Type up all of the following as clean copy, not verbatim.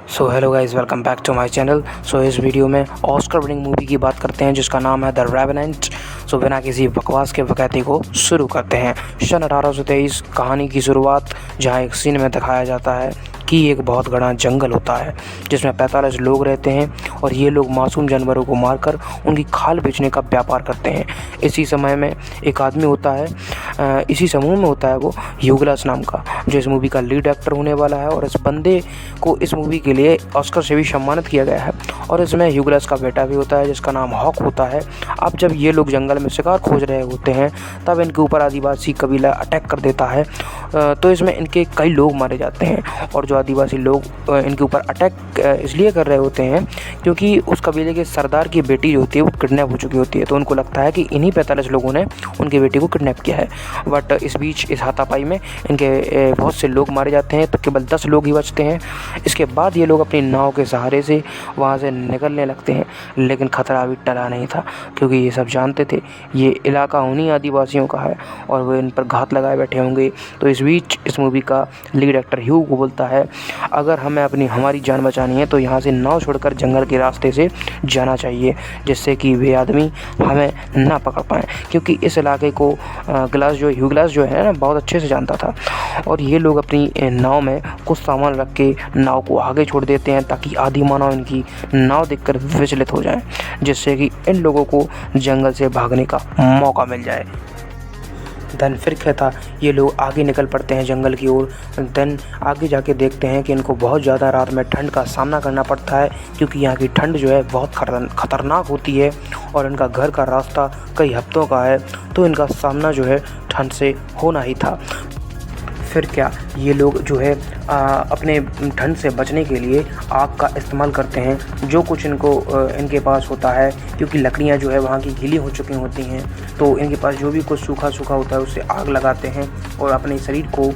So hello guys, welcome back to my channel. So इस video में Oscar winning movie की बात करते हैं जिसका नाम है द रेवेनेंट। सो बिना किसी बकवास के बकैती को शुरू करते हैं। सन 1823 कहानी की शुरुआत, जहां एक सीन में दिखाया जाता है कि एक बहुत घना जंगल होता है जिसमें 45 लोग रहते हैं और ये लोग मासूम जानवरों को मारकर उनकी खाल बेचने का व्यापार करते हैं। इसी समय में एक आदमी होता है, इसी समूह में होता है वो ह्यूग्लास नाम का, जो इस मूवी का लीड एक्टर होने वाला है। और इस बंदे को इस मूवी के लिए ऑस्कर से भी सम्मानित किया गया है। और इसमें ह्यूग्लास का बेटा भी होता है जिसका नाम हॉक होता है। अब जब ये लोग जंगल में शिकार खोज रहे होते हैं तब इनके ऊपर आदिवासी कबीला अटैक कर देता है। तो इसमें इनके कई लोग मारे जाते हैं और जो आदिवासी लोग इनके ऊपर अटैक इसलिए कर रहे होते हैं क्योंकि उस कबीले के सरदार की बेटी जो होती है वो किडनैप हो चुकी होती है। तो उनको लगता है कि इन्हीं 45 लोगों ने उनकी बेटी को किडनैप किया है। बट इस बीच इस हाथापाई में इनके बहुत से लोग मारे जाते हैं, तो केवल 10 लोग ही बचते हैं। इसके बाद ये लोग अपनी नाव के सहारे से वहाँ से निकलने लगते हैं, लेकिन खतरा अभी टला नहीं था क्योंकि ये सब जानते थे ये इलाका उन्हीं आदिवासियों का है और वो इन पर घात लगाए बैठे होंगे। तो इस बीच इस मूवी का लीड एक्टर ह्यू को बोलता है, अगर हमें हमारी जान बचानी है तो यहाँ से नाव छोड़कर जंगल के रास्ते से जाना चाहिए, जिससे कि वे आदमी हमें ना पकड़ पाएँ, क्योंकि इस इलाके को ह्यूग्लास जो है ना बहुत अच्छे से जानता था। और ये लोग अपनी नाव में कुछ सामान रख के नाव को आगे छोड़ देते हैं ताकि आधी मानव इनकी नाव देखकर विचलित हो जाए, जिससे कि इन लोगों को जंगल से भागने का मौका मिल जाए। देन फिर क्या था, ये लोग आगे निकल पड़ते हैं जंगल की ओर। देन आगे जाके देखते हैं कि इनको बहुत ज़्यादा रात में ठंड का सामना करना पड़ता है, क्योंकि यहाँ की ठंड जो है बहुत ख़तरनाक होती है और इनका घर का रास्ता कई हफ्तों का है, तो इनका सामना जो है ठंड से होना ही था। फिर क्या, ये लोग जो है अपने ठंड से बचने के लिए आग का इस्तेमाल करते हैं, जो कुछ इनके पास होता है, क्योंकि लकड़ियाँ जो है वहाँ की गीली हो चुकी होती हैं। तो इनके पास जो भी कुछ सूखा होता है उससे आग लगाते हैं और अपने शरीर को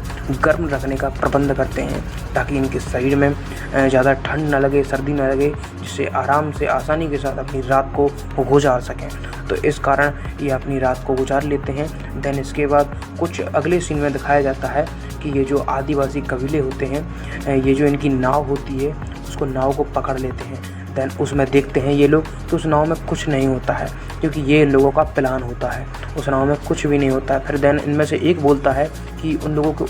गर्म रखने का प्रबंध करते हैं ताकि इनके शरीर में ज़्यादा ठंड न लगे, सर्दी न लगे, जिससे आराम से आसानी के साथ अपनी रात को गुजार सकें। तो इस कारण ये अपनी रात को गुजार लेते हैं। देन इसके बाद कुछ अगले सीन में दिखाया जाता है कि ये जो आदिवासी कबीले होते हैं, ये जो इनकी नाव होती है उसको नाव को पकड़ लेते हैं। देन उसमें देखते हैं ये लोग तो उस नाव में कुछ नहीं होता है, क्योंकि ये लोगों का प्लान होता है, उस नाव में कुछ भी नहीं होता है। फिर देन इनमें से एक बोलता है कि उन लोगों के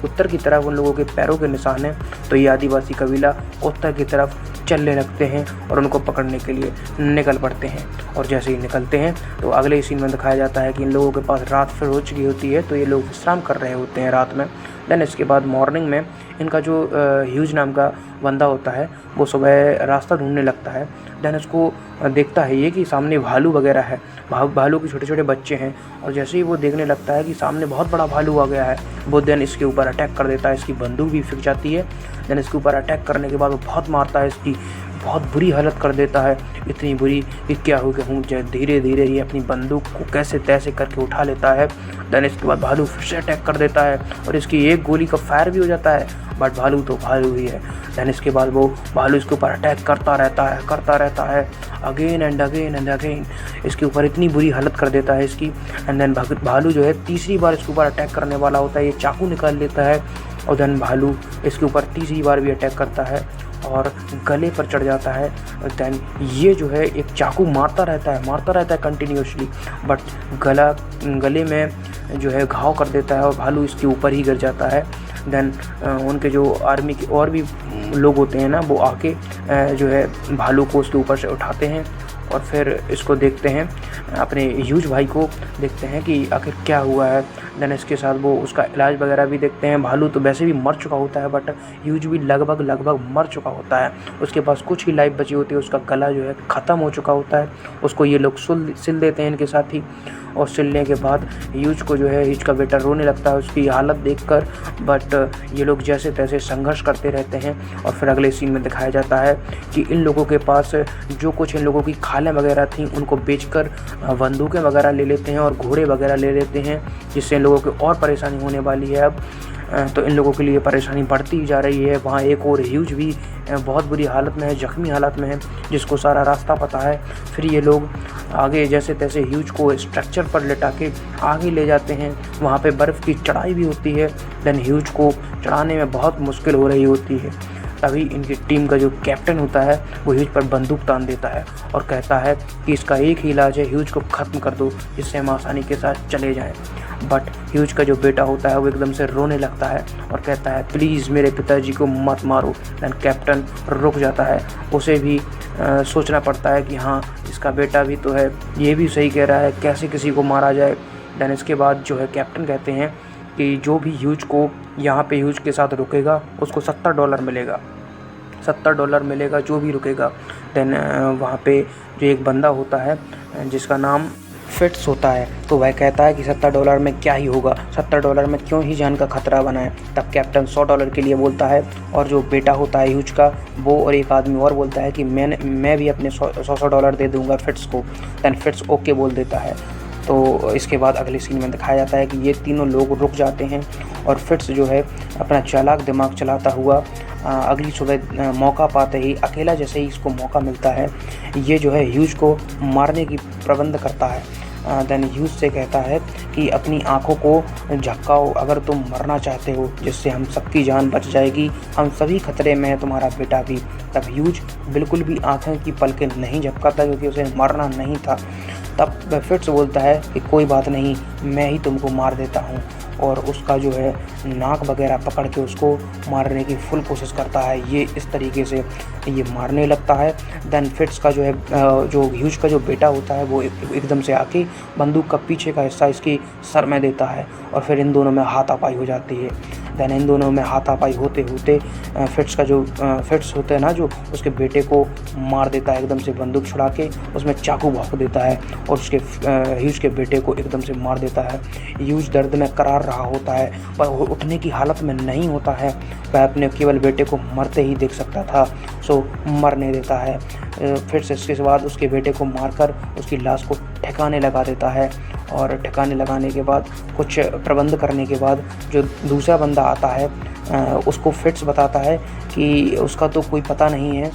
उत्तर की तरफ उन लोगों के पैरों के निशान हैं। तो ये आदिवासी कबीला उत्तर की तरफ चलने लगते हैं और उनको पकड़ने के लिए निकल पड़ते हैं। और जैसे ही निकलते हैं तो अगले सीन में दिखाया जाता है कि इन लोगों के पास रात फिर हो चुकी होती है, तो ये लोग विश्राम कर रहे होते हैं रात में। देन इसके बाद मॉर्निंग में इनका जो ह्यूज नाम का बंदा होता है वो सुबह रास्ता ढूंढने लगता है। देन उसको देखता है ये कि सामने भालू वगैरह है, भालू के छोटे छोटे बच्चे हैं। और जैसे ही वो देखने लगता है कि सामने बहुत बड़ा भालू आ गया है, वो देन इसके ऊपर अटैक कर देता है। इसकी बंदूक भी फिक जाती है। देन इसके ऊपर अटैक करने के बाद वो बहुत मारता है, इसकी बहुत बुरी हालत कर देता है, इतनी बुरी कि क्या हो गया हूँ। धीरे धीरे ये अपनी बंदूक को कैसे तैसे करके उठा लेता है। देन इसके बाद भालू फिर से अटैक कर देता है और इसकी एक गोली का फायर भी हो जाता है, बट भालू तो भालू ही है। देन इसके बाद वो भालू इसके ऊपर अटैक करता रहता है अगेन एंड अगेन। इसके ऊपर इतनी बुरी हालत कर देता है इसकी। एंड देन भालू जो है तीसरी बार इसके ऊपर अटैक करने वाला होता है, ये चाकू निकाल लेता है और देन भालू इसके ऊपर तीसरी बार भी अटैक करता है और गले पर चढ़ जाता है। देन ये जो है एक चाकू मारता रहता है कंटिन्यूसली, बट गले में जो है घाव कर देता है और भालू इसके ऊपर ही गिर जाता है। देन उनके जो आर्मी के और भी लोग होते हैं ना, वो आके जो है भालू को उसके ऊपर से उठाते हैं और फिर इसको देखते हैं, अपने ह्यूज भाई को देखते हैं कि आखिर क्या हुआ है। देन इसके साथ वो उसका इलाज वगैरह भी देखते हैं। भालू तो वैसे भी मर चुका होता है, बट ह्यूज भी लगभग मर चुका होता है। उसके पास कुछ ही लाइफ बची होती है, उसका गला जो है ख़त्म हो चुका होता है। उसको ये लोग सिल देते हैं इनके साथ ही। और सिलने के बाद ह्यूज का बेटा रोने लगता है उसकी हालत देखकर, बट ये लोग जैसे तैसे संघर्ष करते रहते हैं। और फिर अगले सीन में दिखाया जाता है कि इन लोगों के पास जो कुछ इन लोगों की खालें वगैरह थी उनको बेचकर बंदूकें वगैरह ले लेते हैं और घोड़े वगैरह ले लेते हैं, जिससे इन लोगों को और परेशानी होने वाली है अब। तो इन लोगों के लिए परेशानी बढ़ती ही जा रही है। वहाँ एक और ह्यूज भी बहुत बुरी हालत में है, जख्मी हालत में है, जिसको सारा रास्ता पता है। फिर ये लोग आगे जैसे तैसे ह्यूज को स्ट्रक्चर पर लेटा के आगे ले जाते हैं। वहाँ पे बर्फ़ की चढ़ाई भी होती है। देन ह्यूज को चढ़ाने में बहुत मुश्किल हो रही होती है। तभी इनकी टीम का जो कैप्टन होता है वो ह्यूज पर बंदूक तान देता है और कहता है कि इसका एक ही इलाज है, ह्यूज को ख़त्म कर दो जिससे हम आसानी के साथ चले जाएं। बट ह्यूज का जो बेटा होता है वो एकदम से रोने लगता है और कहता है प्लीज़ मेरे पिताजी को मत मारो। दैन कैप्टन रुक जाता है, उसे भी सोचना पड़ता है कि हाँ इसका बेटा भी तो है, ये भी सही कह रहा है, कैसे किसी को मारा जाए। दैन इसके बाद जो है कैप्टन कहते हैं कि जो भी ह्यूज को यहाँ पे ह्यूज के साथ रुकेगा उसको $70 मिलेगा, $70 मिलेगा जो भी रुकेगा। दैन वहाँ पे जो एक बंदा होता है जिसका नाम फिट्स होता है, तो वह कहता है कि $70 में क्या ही होगा, $70 में क्यों ही जान का खतरा बनाए। तब कैप्टन $100 के लिए बोलता है और जो बेटा होता है ह्यूज का वो और एक आदमी और बोलता है कि मैं भी अपने $100 दे दूंगा फिट्स को। दैन फिट्स ओके बोल देता है। तो इसके बाद अगले सीन में दिखाया जाता है कि ये तीनों लोग रुक जाते हैं और फिट्स जो है अपना चालाक दिमाग चलाता हुआ अगली सुबह मौका पाते ही, अकेला जैसे ही इसको मौका मिलता है, ये जो है ह्यूज को मारने की प्रबंध करता है। दैन ह्यूज से कहता है कि अपनी आंखों को झपकाओ अगर तुम मरना चाहते हो, जिससे हम सबकी जान बच जाएगी, हम सभी खतरे में है, तुम्हारा बेटा भी। तब ह्यूज बिल्कुल भी आंखें की पलकें नहीं झपकाता क्योंकि उसे मरना नहीं था। तब फिट्स बोलता है कि कोई बात नहीं, मैं ही तुमको मार देता हूँ, और उसका जो है नाक वगैरह पकड़ के उसको मारने की फुल कोशिश करता है। ये इस तरीके से ये मारने लगता है। दैन फिट्स का जो है जो ह्यूज का जो बेटा होता है वो एकदम से आके बंदूक का पीछे का हिस्सा इसकी सर में देता है और फिर इन दोनों में हाथापाई हो जाती है। दैन इन दोनों में हाथापाई होते होते फिट्स का जो फिट्स होते हैं ना, जो उसके बेटे को मार देता है, एकदम से बंदूक छुड़ा के उसमें चाकू भोंक देता है और उसके ह्यूज के बेटे को एकदम से मार देता है। ह्यूज दर्द में करार रहा होता है पर वो उठने की हालत में नहीं होता है, वह अपने केवल बेटे को मरते ही देख सकता था, सो मरने देता है। फिर से इसके बाद उसके बेटे को मारकर उसकी लाश को ठिकाने लगा देता है और ठिकाने लगाने के बाद कुछ प्रबंध करने के बाद जो दूसरा बंदा आता है उसको फिट्स बताता है कि उसका तो कोई पता नहीं है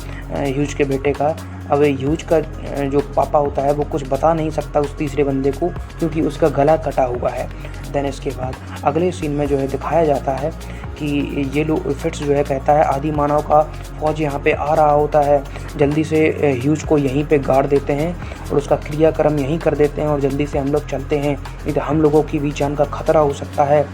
ह्यूज के बेटे का। अब ह्यूज का जो पापा होता है वो कुछ बता नहीं सकता उस तीसरे बंदे को क्योंकि उसका गला कटा हुआ है। देन इसके बाद अगले सीन में जो है दिखाया जाता है कि ये लोग फिट्स जो है कहता है आदि मानव का फौज यहाँ पे आ रहा होता है, जल्दी से ह्यूज को यहीं पे गाड़ देते हैं और उसका क्रियाक्रम यहीं कर देते हैं और जल्दी से हम लोग चलते हैं, नहीं तो हम लोगों की भी जान का खतरा हो सकता है।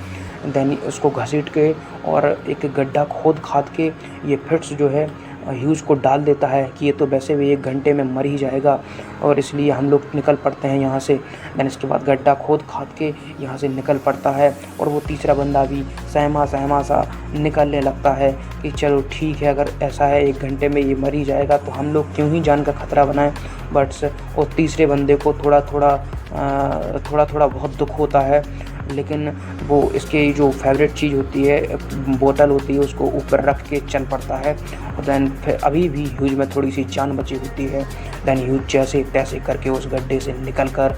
देन उसको घसीट के और एक गड्ढा खोद खाद के ये फिट्स जो है ह्यूज को डाल देता है कि ये तो वैसे भी 1 घंटे में मर ही जाएगा और इसलिए हम लोग निकल पड़ते हैं यहाँ से। देन इसके बाद गड्ढा खोद खाद के यहाँ से निकल पड़ता है और वो तीसरा बंदा भी सहमा सा निकलने लगता है कि चलो ठीक है, अगर ऐसा है 1 घंटे में ये मर ही जाएगा तो हम लोग क्यों ही जान का खतरा बनाएं। बट वो तीसरे बंदे को थोड़ा थोड़ा बहुत दुख होता है, लेकिन वो इसके जो फेवरेट चीज़ होती है बोतल होती है उसको ऊपर रख के चल पड़ता है। और देन फिर अभी भी ह्यूज में थोड़ी सी जान बची होती है। देन ह्यूज जैसे तैसे करके उस गड्ढे से निकलकर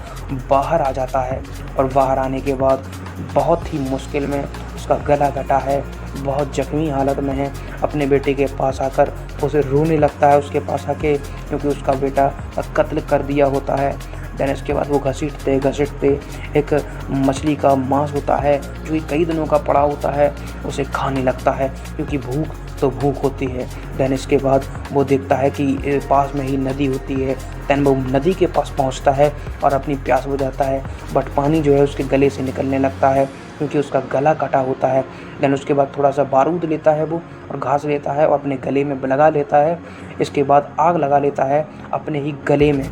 बाहर आ जाता है और बाहर आने के बाद बहुत ही मुश्किल में उसका गला कटा है, बहुत जख्मी हालत में है, अपने बेटे के पास आकर उसे रोने लगता है उसके पास आके क्योंकि उसका बेटा कत्ल कर दिया होता है। देन इसके बाद वो घसीटते एक मछली का मांस होता है जो कि कई दिनों का पड़ा होता है, उसे खाने लगता है क्योंकि भूख होती है। देन इसके बाद वो देखता है कि पास में ही नदी होती है। देन वो नदी के पास पहुंचता है और अपनी प्यास बुझाता है, बट पानी जो है उसके गले से निकलने लगता है क्योंकि उसका गला कटा होता है। देन उसके बाद थोड़ा सा बारूद लेता है वो और घास लेता है और अपने गले में लगा लेता है। इसके बाद आग लगा लेता है अपने ही गले में,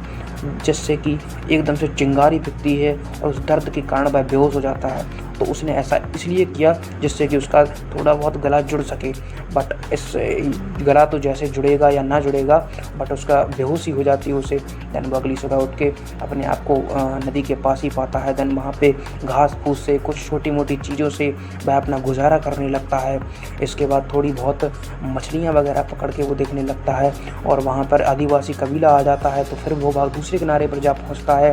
जिससे कि एकदम से चिंगारी दिखती है और उस दर्द के कारण वह बेहोश हो जाता है। तो उसने ऐसा इसलिए किया जिससे कि उसका थोड़ा बहुत गला जुड़ सके, बट इस गला तो जैसे जुड़ेगा या ना जुड़ेगा बट उसका बेहोशी हो जाती है उसे। देन वो अगली सुबह उठ के अपने आप को नदी के पास ही पाता है। देन वहाँ पे घास फूस से कुछ छोटी मोटी चीज़ों से वह अपना गुजारा करने लगता है। इसके बाद थोड़ी बहुत मछलियाँ वगैरह पकड़ के वो देखने लगता है और वहाँ पर आदिवासी कबीला आ जाता है, तो फिर वो दूसरे किनारे पर जा पहुँचता है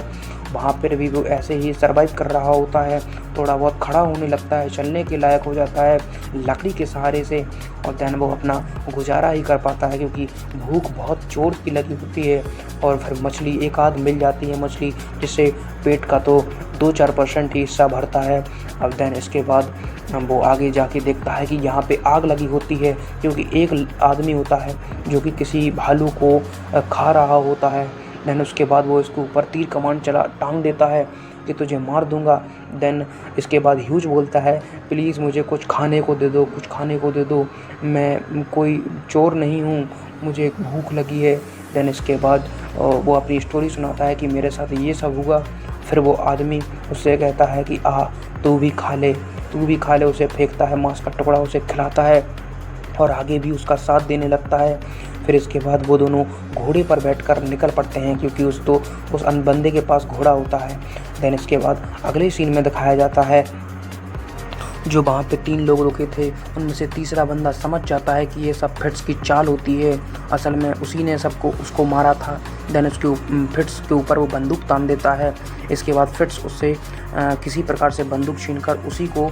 वहाँ पर भी वो ऐसे ही सर्वाइव कर रहा होता है, थोड़ा बहुत खड़ा होने लगता है, चलने के लायक हो जाता है लकड़ी के सहारे से। और देन वो अपना गुजारा ही कर पाता है क्योंकि भूख बहुत जोर की लगी होती है। और फिर मछली एक आध मिल जाती है मछली, जिससे पेट का तो 2-4% ही हिस्सा भरता है। अब देन इसके बाद वो आगे जाके देखता है कि यहाँ पे आग लगी होती है, क्योंकि एक आदमी होता है जो कि किसी भालू को खा रहा होता है। देन उसके बाद वो इसके ऊपर तीर कमान टांग देता है कि तुझे मार दूंगा। देन इसके बाद ह्यूज बोलता है, प्लीज़ मुझे कुछ खाने को दे दो, कुछ खाने को दे दो, मैं कोई चोर नहीं हूँ, मुझे भूख लगी है। देन इसके बाद वो अपनी स्टोरी सुनाता है कि मेरे साथ ये सब हुआ। फिर वो आदमी उससे कहता है कि तू भी खा ले, तू भी खा ले। उसे फेंकता है मांस का टुकड़ा, उसे खिलाता है और आगे भी उसका साथ देने लगता है। फिर इसके बाद वो दोनों घोड़े पर बैठकर निकल पड़ते हैं, क्योंकि उस बंदे के पास घोड़ा होता है। देन इसके बाद अगले सीन में दिखाया जाता है जो वहाँ पे 3 लोग रुके थे, उनमें से तीसरा बंदा समझ जाता है कि ये सब फिट्स की चाल होती है, असल में उसी ने उसको मारा था। देन फिट्स के ऊपर वो बंदूक तान देता है। इसके बाद फिट्स उससे किसी प्रकार से बंदूक छीनकर उसी को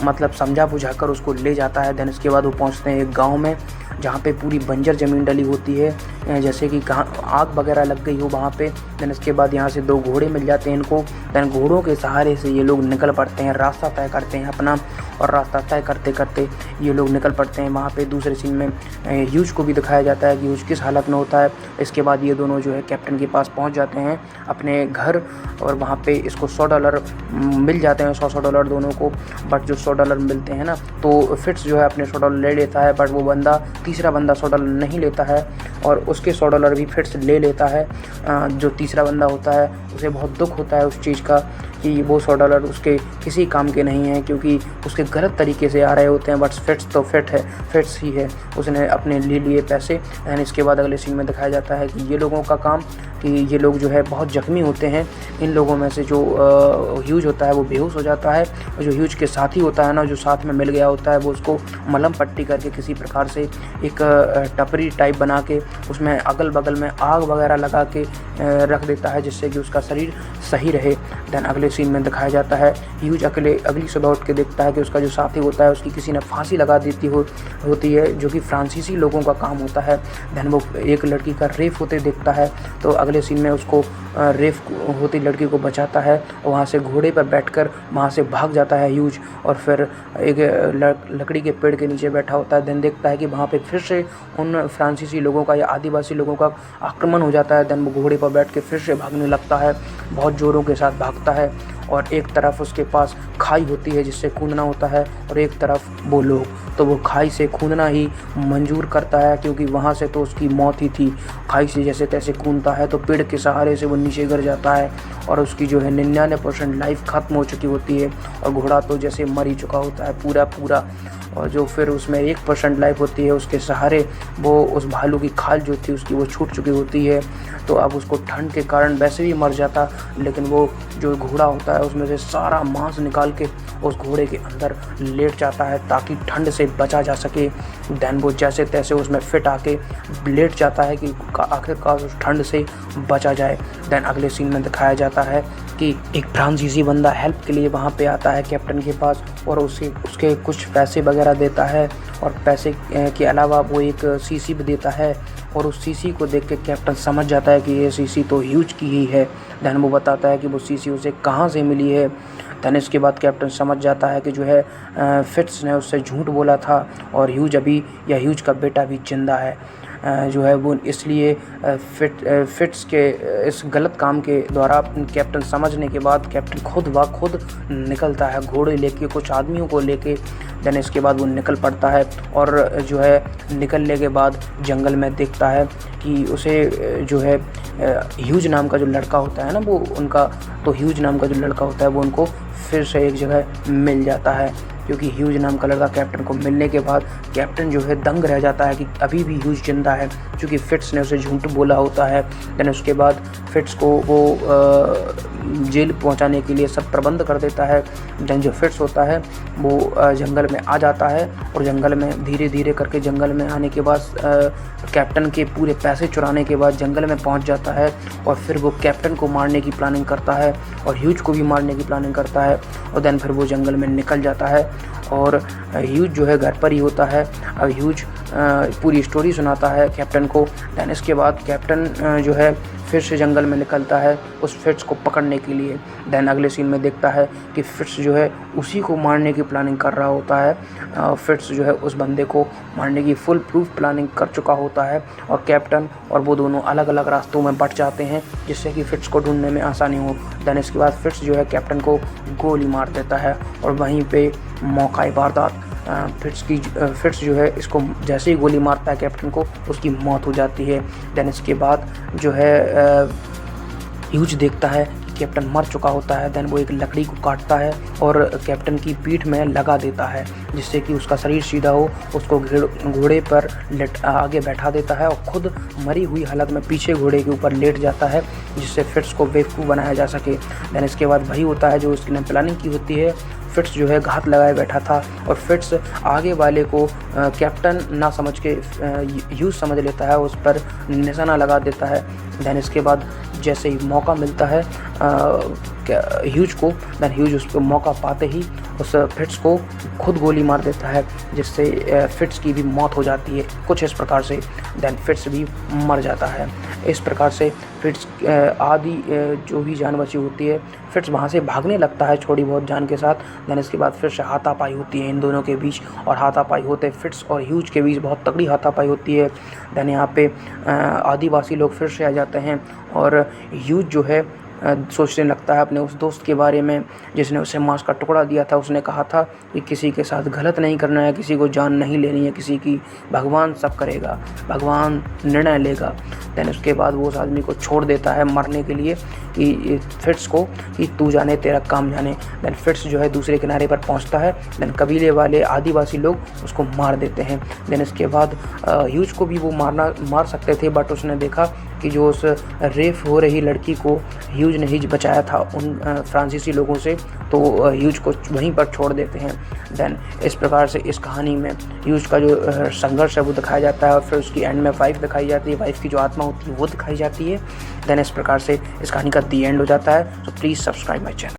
मतलब समझा बुझाकर उसको ले जाता है। देन इसके बाद वो पहुँचते हैं एक गाँव में, जहाँ पे पूरी बंजर ज़मीन डली होती है, जैसे कि कहाँ आग वगैरह लग गई हो वहाँ पे। देन इसके बाद यहाँ से 2 घोड़े मिल जाते हैं इनको। देन घोड़ों के सहारे से ये लोग निकल पड़ते हैं, रास्ता तय करते हैं अपना, और रास्ता तय करते करते ये लोग निकल पड़ते हैं। वहाँ पे दूसरे सीन में ह्यूज को भी दिखाया जाता है कि ह्यूज किस हालत में होता है। इसके बाद ये दोनों जो है कैप्टन के पास पहुँच जाते हैं अपने घर, और वहाँ पे इसको $100 मिल जाते हैं, $100 दोनों को। बट जो $100 मिलते हैं ना, तो फिट्स जो है अपने $100 ले लेता है, बट वो तीसरा बंदा $100 नहीं लेता है, और उसके $100 भी फिट्स ले लेता है। जो तीसरा बंदा होता है उसे बहुत दुख होता है उस चीज़ का कि वो $100 उसके किसी काम के नहीं हैं, क्योंकि उसके गलत तरीके से आ रहे होते हैं। बट फिट्स तो फिट्स ही है, उसने अपने लिए पैसे। एंड इसके बाद अगले सीन में दिखाया जाता है कि ये लोगों का काम कि ये लोग जो है बहुत ज़ख्मी होते हैं। इन लोगों में से जो ह्यूज होता है वो बेहोश हो जाता है, और जो ह्यूज के साथी होता है ना, जो साथ में मिल गया होता है, वो उसको मलहम पट्टी करके किसी प्रकार से एक टपरी टाइप बना के उसमें अगल बगल में आग वगैरह लगा के रख देता है, जिससे कि उसका शरीर सही रहे। देन अगले सीन में दिखाया जाता है ह्यूज अगली सुबह उठ के देखता है कि उसका जो साथी होता है उसकी किसी ने फांसी लगा होती है, जो कि फ्रांसीसी लोगों का काम होता है। देन वो एक लड़की का रेप होते देखता है, तो अगले सीन में उसको रेप होती लड़की को बचाता है, और वहाँ से घोड़े पर बैठकर वहाँ से भाग जाता है ह्यूज, और फिर एक लकड़ी के पेड़ के नीचे बैठा होता है। देन देखता है कि वहाँ पे फिर से उन फ्रांसीसी लोगों का या आदिवासी लोगों का आक्रमण हो जाता है। देन वो घोड़े पर बैठ के फिर से भागने लगता है, बहुत ज़ोरों के साथ भागता है, और एक तरफ उसके पास खाई होती है जिससे कूदना होता है, और एक तरफ वो लोग। तो वो खाई से कूदना ही मंजूर करता है, क्योंकि वहाँ से तो उसकी मौत ही थी। खाई से जैसे तैसे कूदता है तो पेड़ के सहारे से वो नीचे गिर जाता है, और उसकी जो है 99% लाइफ ख़त्म हो चुकी होती है, और घोड़ा तो जैसे मर ही चुका होता है पूरा। और जो फिर उसमें 1% लाइफ होती है, उसके सहारे वो उस भालू की खाल जो थी उसकी वो छूट चुकी होती है। तो अब उसको ठंड के कारण वैसे भी मर जाता, लेकिन वो जो घोड़ा होता है उसमें से सारा मांस निकाल के उस घोड़े के अंदर लेट जाता है ताकि ठंड से बचा जा सके। देन वो जैसे तैसे उसमें फिट आके लेट जाता है कि आखिरकार उस ठंड से बचा जाए। देन अगले सीन में दिखाया जाता है कि एक फ्रांसीसी बंदा हेल्प के लिए वहाँ पे आता है कैप्टन के पास, और उसके कुछ पैसे वगैरह देता है, और पैसे के अलावा वो एक सीसी भी देता है, और उस सीसी को देख के कैप्टन समझ जाता है कि ये सीसी तो ह्यूज की ही है। देन वो बताता है कि वो सीसी उसे कहाँ से मिली है। देन इसके बाद कैप्टन समझ जाता है कि जो है फिट्स ने उससे झूठ बोला था, और ह्यूज का बेटा भी जिंदा है। जो है वो इसलिए फिट्स के इस गलत काम के द्वारा कैप्टन समझने के बाद कैप्टन खुद निकलता है घोड़े लेके, कुछ आदमियों को लेके। देन इसके बाद वो निकल पड़ता है, और जो है निकलने के बाद जंगल में देखता है कि उसे जो है ह्यूज नाम का जो लड़का होता है ना, वो उनका तो ह्यूज नाम का जो लड़का होता है वो उनको फिर से एक जगह मिल जाता है। क्योंकि ह्यूज नाम का लड़का कैप्टन को मिलने के बाद कैप्टन जो है दंग रह जाता है कि अभी भी ह्यूज जिंदा है, क्योंकि फिट्स ने उसे झूठ बोला होता है। देन उसके बाद फिट्स को वो जेल पहुंचाने के लिए सब प्रबंध कर देता है। देन जो फिट्स होता है वो जंगल में आ जाता है और जंगल में धीरे धीरे करके जंगल में आने के बाद कैप्टन के पूरे पैसे चुराने के बाद जंगल में पहुंच जाता है और फिर वो कैप्टन को मारने की प्लानिंग करता है और ह्यूज को भी मारने की प्लानिंग करता है। और देन फिर वो जंगल में निकल जाता है और ह्यूज जो है घर पर ही होता है। अब ह्यूज पूरी स्टोरी सुनाता है कैप्टन को। देन इसके बाद कैप्टन जो है फिर से जंगल में निकलता है उस फिट्स को पकड़ने के लिए। देन अगले सीन में देखता है कि फिट्स जो है उसी को मारने की प्लानिंग कर रहा होता है। फिट्स जो है उस बंदे को मारने की फुल प्रूफ प्लानिंग कर चुका होता है और कैप्टन और वो दोनों अलग अलग रास्तों में बट जाते हैं जिससे कि फिट्स को ढूंढने में आसानी हो। देन इसके बाद फिट्स जो है कैप्टन को गोली मार देता है और वहीं पे मौका वारदात फिट्स जो है इसको जैसे ही गोली मारता है कैप्टन को, उसकी मौत हो जाती है। देन इसके बाद जो है ह्यूज देखता है कि कैप्टन मर चुका होता है। देन वो एक लकड़ी को काटता है और कैप्टन की पीठ में लगा देता है जिससे कि उसका शरीर सीधा हो। उसको घोड़े पर आगे बैठा देता है और खुद मरी हुई हालत में पीछे घोड़े के ऊपर लेट जाता है जिससे फिट्स को बेवकूफ़ बनाया जा सके। देन इसके बाद वही होता है जो उसने प्लानिंग की होती है। फिट्स जो है घात लगाए बैठा था और फिट्स आगे वाले को कैप्टन ना समझ के ह्यूज समझ लेता है, उस पर निशाना लगा देता है। देन इसके बाद जैसे ही मौका मिलता है ह्यूज को, देन ह्यूज उस पर मौका पाते ही उस फिट्स को खुद गोली मार देता है जिससे फिट्स की भी मौत हो जाती है कुछ इस प्रकार से। देन फिट्स भी मर जाता है। इस प्रकार से फिट्स आदि जो भी जान बची होती है, फिट्स वहाँ से भागने लगता है थोड़ी बहुत जान के साथ। देन इसके बाद फिर से हाथापाई होती है इन दोनों के बीच और हाथापाई होते फिट्स और ह्यूज के बीच बहुत तगड़ी हाथापाई होती है। देन यहाँ पे आदिवासी लोग फिर से आ जाते हैं और ह्यूज जो है सोचने लगता है अपने उस दोस्त के बारे में जिसने उसे मांस का टुकड़ा दिया था। उसने कहा था कि किसी के साथ गलत नहीं करना है, किसी को जान नहीं लेनी है किसी की, भगवान सब करेगा, भगवान निर्णय लेगा। देन उसके बाद वो उस आदमी को छोड़ देता है मरने के लिए कि फिट्स को कि तू जाने तेरा काम जाने। देन फिट्स जो है दूसरे किनारे पर पहुंचता है। देन कबीले वाले आदिवासी लोग उसको मार देते हैं। देन इसके बाद ह्यूज को भी वो मार सकते थे बट उसने देखा कि जो उस रेप हो रही लड़की को ह्यूज ने ही बचाया था उन फ्रांसीसी लोगों से, तो ह्यूज को वहीं पर छोड़ देते हैं। देन इस प्रकार से इस कहानी में ह्यूज का जो संघर्ष है वो दिखाया जाता है और फिर उसकी एंड में वाइफ दिखाई जाती है, वाइफ की जो आत्मा होती है वो दिखाई जाती है। देन इस प्रकार से इस कहानी का दी एंड हो जाता है। तो प्लीज़ सब्सक्राइब माई चैनल।